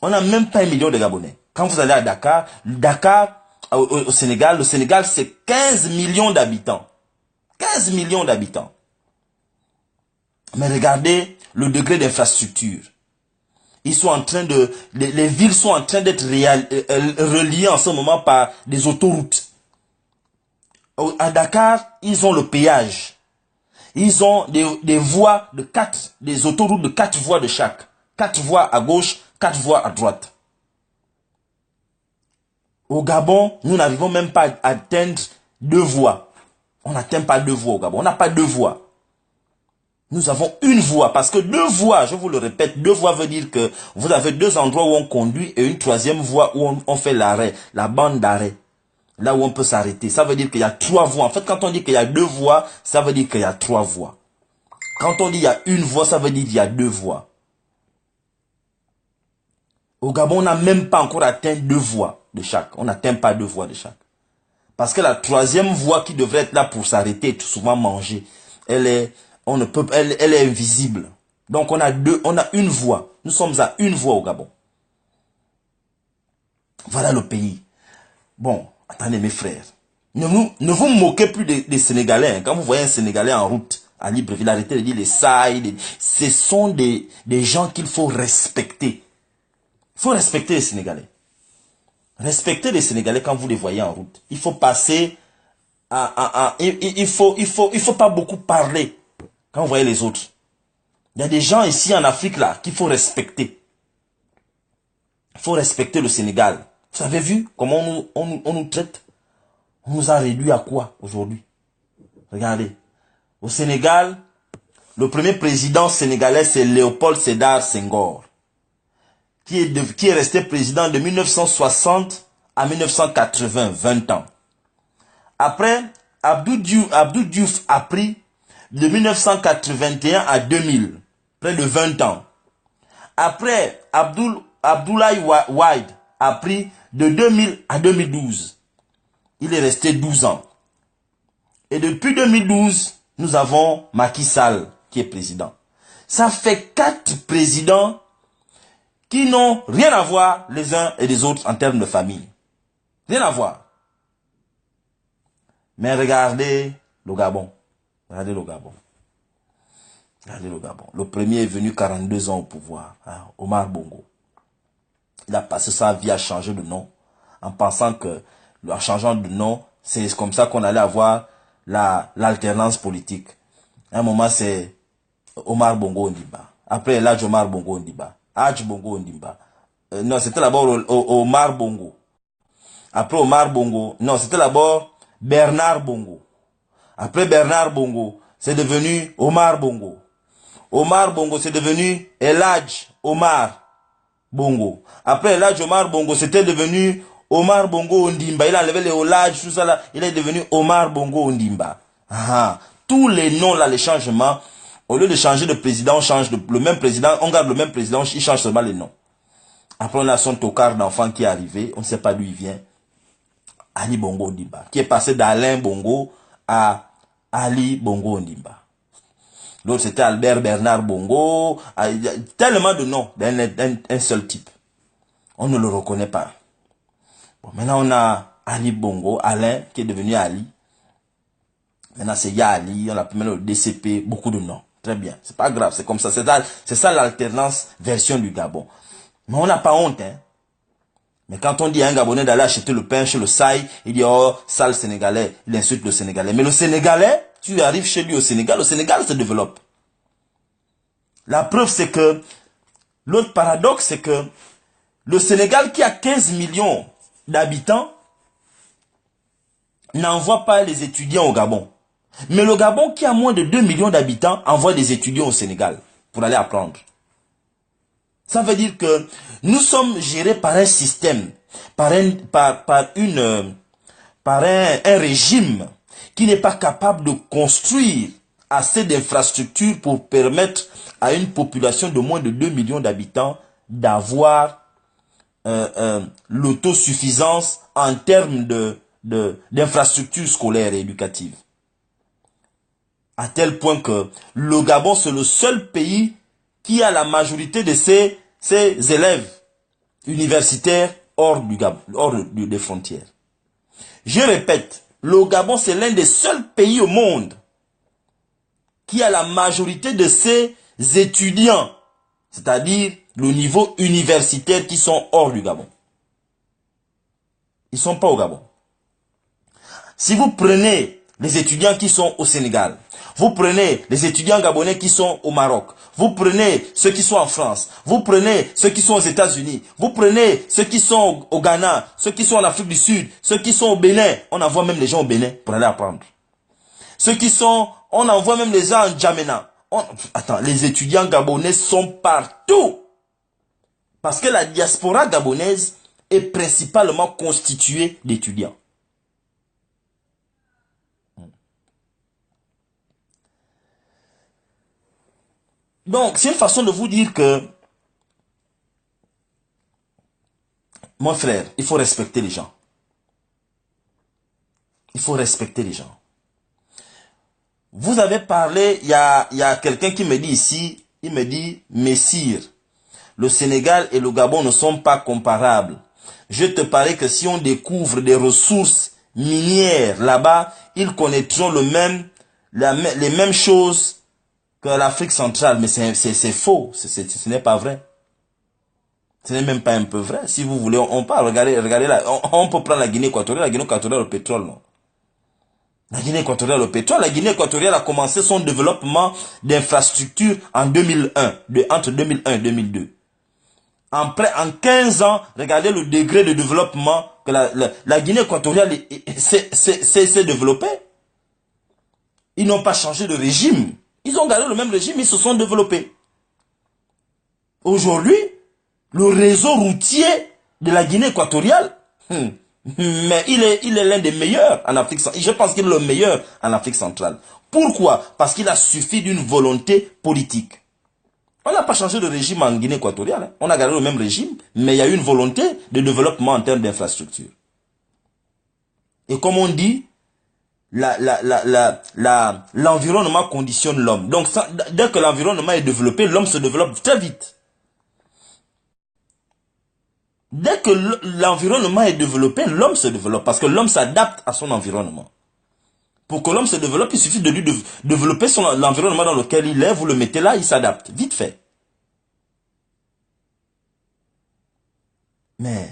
On n'a même pas 1 million de Gabonais. Quand vous allez à Dakar, au Sénégal, le Sénégal, c'est 15 millions d'habitants. 15 millions d'habitants. Mais regardez le degré d'infrastructure. Ils sont en train les villes sont en train d'être reliées en ce moment par des autoroutes. À Dakar, ils ont le péage. Ils ont des voies de 4, des autoroutes de 4 voies de chaque. 4 voies à gauche, 4 voies à droite. Au Gabon, nous n'arrivons même pas à atteindre 2 voies. On n'atteint pas 2 voies au Gabon. On n'a pas 2 voies. Nous avons 1 voie. Parce que 2 voies, je vous le répète, 2 voies veut dire que vous avez 2 endroits où on conduit et une 3e voie où on fait l'arrêt, la bande d'arrêt. Là où on peut s'arrêter. Ça veut dire qu'il y a 3 voies. En fait, quand on dit qu'il y a 2 voies, ça veut dire qu'il y a 3 voies. Quand on dit qu'il y a 1 voie, ça veut dire qu'il y a 2 voies. Au Gabon, on n'a même pas encore atteint 2 voies de chaque. On n'atteint pas 2 voies de chaque. Parce que la 3e voie qui devrait être là pour s'arrêter est souvent mangée. Elle est invisible. Donc on a 1 voie. Nous sommes à 1 voie au Gabon. Voilà le pays. Bon, attendez mes frères. Ne vous moquez plus des Sénégalais. Quand vous voyez un Sénégalais en route à Libreville, arrêtez de dire les sailles. Ce sont des gens qu'il faut respecter. Il faut respecter les Sénégalais. Respectez les Sénégalais quand vous les voyez en route. Il faut passer il faut pas beaucoup parler quand vous voyez les autres. Il y a des gens ici en Afrique là qu'il faut respecter. Il faut respecter le Sénégal. Vous avez vu comment on nous traite? On nous a réduit à quoi aujourd'hui? Regardez. Au Sénégal, le premier président sénégalais c'est Léopold Sédar Senghor. Qui est resté président de 1960 à 1980, 20 ans. Après, Abdou Diouf a pris de 1981 à 2000, près de 20 ans. Après, Abdoulaye Wade a pris de 2000 à 2012. Il est resté 12 ans. Et depuis 2012, nous avons Macky Sall qui est président. Ça fait 4 présidents qui n'ont rien à voir les uns et les autres en termes de famille. Rien à voir. Mais regardez le Gabon. Regardez le Gabon. Regardez le Gabon. Le premier est venu 42 ans au pouvoir, hein, Omar Bongo. Il a passé sa vie à changer de nom, en pensant que, en changeant de nom, c'est comme ça qu'on allait avoir l'alternance politique. À un moment, c'est Omar Bongo Ondimba. Après, l'âge Omar Bongo Ondimba. Hadj Bongo Ondimba. Non, c'était d'abord Omar Bongo. Après Omar Bongo. Non, c'était d'abord Bernard Bongo. Après Bernard Bongo, c'est devenu Omar Bongo. Omar Bongo, c'est devenu El Hadj Omar Bongo. Après El Hadj Omar Bongo, c'était devenu Omar Bongo Ondimba. Il a enlevé les Olaj, tout ça là. Il est devenu Omar Bongo Ondimba. Ah, tous les noms là, les changements. Au lieu de changer de président, on change le même président, on garde le même président, il change seulement les noms. Après, on a son tocard d'enfant qui est arrivé, on ne sait pas d'où il vient. Ali Bongo Ondimba, qui est passé d'Alain Bongo à Ali Bongo Ondimba. L'autre, c'était Albert Bernard Bongo. Tellement de noms d'un seul type. On ne le reconnaît pas. Bon, maintenant, on a Ali Bongo, Alain, qui est devenu Ali. Maintenant, c'est Yali, on appelle maintenant le DCP, beaucoup de noms. Très bien, c'est pas grave, c'est comme ça. C'est ça l'alternance version du Gabon. Mais on n'a pas honte, hein. Mais quand on dit à un Gabonais d'aller acheter le pain chez le Saï, il dit, oh, sale Sénégalais, il insulte le Sénégalais. Mais le Sénégalais, tu arrives chez lui au Sénégal, le Sénégal se développe. La preuve, c'est que, l'autre paradoxe, c'est que, le Sénégal qui a 15 millions d'habitants, n'envoie pas les étudiants au Gabon. Mais le Gabon, qui a moins de 2 millions d'habitants, envoie des étudiants au Sénégal pour aller apprendre. Ça veut dire que nous sommes gérés par un système, par un régime qui n'est pas capable de construire assez d'infrastructures pour permettre à une population de moins de 2 millions d'habitants d'avoir l'autosuffisance en termes d'infrastructures scolaires et éducatives. À tel point que le Gabon, c'est le seul pays qui a la majorité de ses élèves universitaires hors du Gabon, des frontières. Je répète, le Gabon, c'est l'un des seuls pays au monde qui a la majorité de ses étudiants, c'est-à-dire le niveau universitaire, qui sont hors du Gabon. Ils ne sont pas au Gabon. Si vous prenez les étudiants qui sont au Sénégal, vous prenez les étudiants gabonais qui sont au Maroc, vous prenez ceux qui sont en France, vous prenez ceux qui sont aux États-Unis, vous prenez ceux qui sont au Ghana, ceux qui sont en Afrique du Sud, ceux qui sont au Bénin, on envoie même les gens au Bénin pour aller apprendre. Ceux qui sont, on envoie même les gens en Djamena. Attends, les étudiants gabonais sont partout. Parce que la diaspora gabonaise est principalement constituée d'étudiants. Donc, c'est une façon de vous dire que, mon frère, il faut respecter les gens. Il faut respecter les gens. Vous avez parlé, il y a quelqu'un qui me dit ici, il me dit, Messire, le Sénégal et le Gabon ne sont pas comparables. Je te parie que si on découvre des ressources minières là-bas, ils connaîtront les mêmes choses que l'Afrique centrale. Mais c'est faux, ce n'est pas vrai. Ce n'est même pas un peu vrai. Si vous voulez, on parle, regardez là, on peut prendre la Guinée équatoriale, le pétrole, non. La Guinée équatoriale, le pétrole. La Guinée équatoriale a commencé son développement d'infrastructures en 2001, entre 2001 et 2002. En 15 ans, regardez le degré de développement que la Guinée équatoriale s'est développée. Ils n'ont pas changé de régime. Ils ont gardé le même régime, ils se sont développés. Aujourd'hui, le réseau routier de la Guinée équatoriale, mais il est l'un des meilleurs en Afrique centrale. Je pense qu'il est le meilleur en Afrique centrale. Pourquoi? Parce qu'il a suffi d'une volonté politique. On n'a pas changé de régime en Guinée équatoriale. Hein. On a gardé le même régime, mais il y a eu une volonté de développement en termes d'infrastructure. Et comme on dit, l'environnement conditionne l'homme. Donc, dès que l'environnement est développé, l'homme se développe très vite. Dès que l'environnement est développé, l'homme se développe. Parce que l'homme s'adapte à son environnement. Pour que l'homme se développe, il suffit de lui développer l'environnement dans lequel il est. Vous le mettez là, il s'adapte. Vite fait. Mais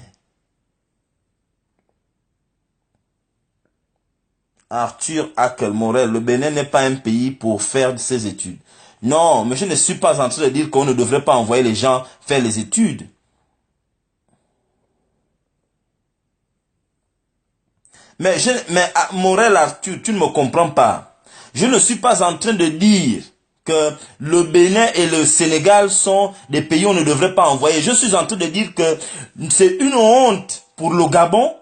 Arthur Akelmorel, le Bénin n'est pas un pays pour faire ses études. Non, mais je ne suis pas en train de dire qu'on ne devrait pas envoyer les gens faire les études. Mais Morel Arthur, tu ne me comprends pas. Je ne suis pas en train de dire que le Bénin et le Sénégal sont des pays où on ne devrait pas envoyer. Je suis en train de dire que c'est une honte pour le Gabon